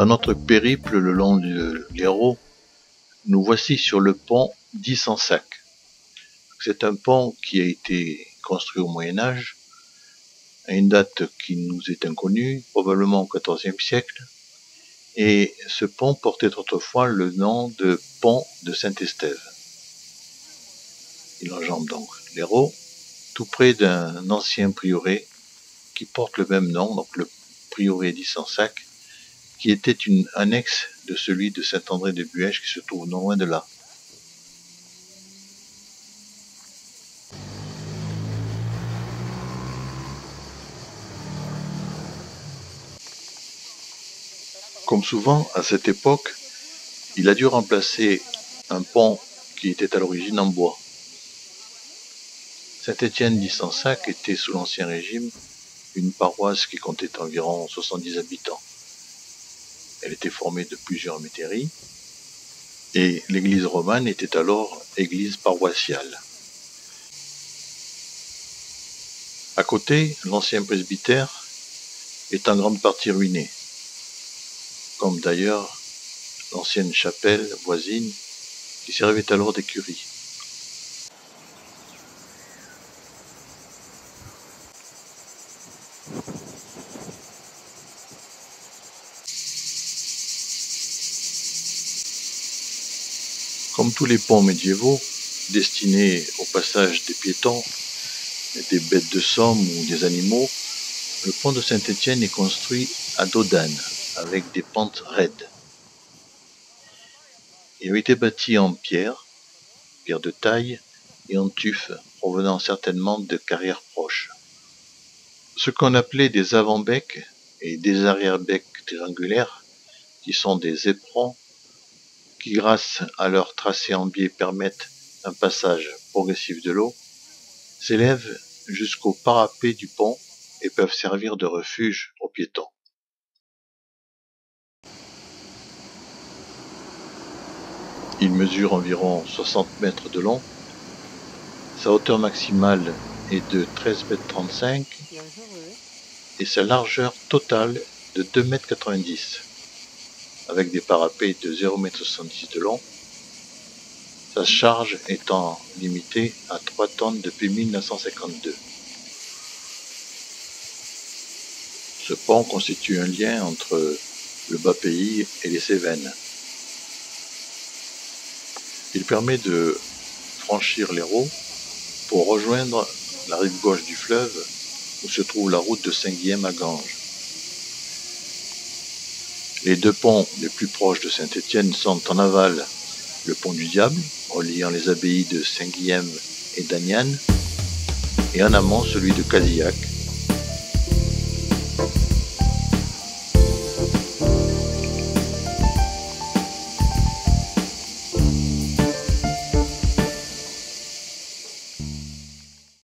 Dans notre périple le long de l'Hérault, nous voici sur le pont d'Issensac. C'est un pont qui a été construit au Moyen-Âge, à une date qui nous est inconnue, probablement au XIVe siècle, et ce pont portait autrefois le nom de pont de Saint-Estève. Il enjambe donc l'Hérault, tout près d'un ancien prieuré qui porte le même nom, donc le prieuré d'Issensac, qui était une annexe de celui de Saint-André de Buège qui se trouve non loin de là. Comme souvent, à cette époque, il a dû remplacer un pont qui était à l'origine en bois. Saint-Étienne d'Issensac était sous l'Ancien Régime une paroisse qui comptait environ 70 habitants. Elle était formée de plusieurs métairies et l'église romane était alors église paroissiale. À côté, l'ancien presbytère est en grande partie ruiné, comme d'ailleurs l'ancienne chapelle voisine qui servait alors d'écurie. Comme tous les ponts médiévaux, destinés au passage des piétons, des bêtes de somme ou des animaux, le pont de Saint-Étienne est construit à dos d'âne, avec des pentes raides. Il a été bâti en pierre de taille et en tuf, provenant certainement de carrières proches. Ce qu'on appelait des avant-becs et des arrière-becs triangulaires, qui sont des éperons, qui grâce à leur tracé en biais permettent un passage progressif de l'eau, s'élèvent jusqu'au parapet du pont et peuvent servir de refuge aux piétons. Il mesure environ 60 mètres de long, sa hauteur maximale est de 13,35 m et sa largeur totale de 2,90 m, avec des parapets de 0,70 m de long, sa charge étant limitée à 3 tonnes depuis 1952. Ce pont constitue un lien entre le Bas-Pays et les Cévennes. Il permet de franchir l'Hérault pour rejoindre la rive gauche du fleuve où se trouve la route de Saint-Guilhem à Ganges. Les deux ponts les plus proches de Saint-Étienne sont en aval le pont du Diable, reliant les abbayes de Saint-Guilhem et d'Aniane, et en amont celui de Cadillac,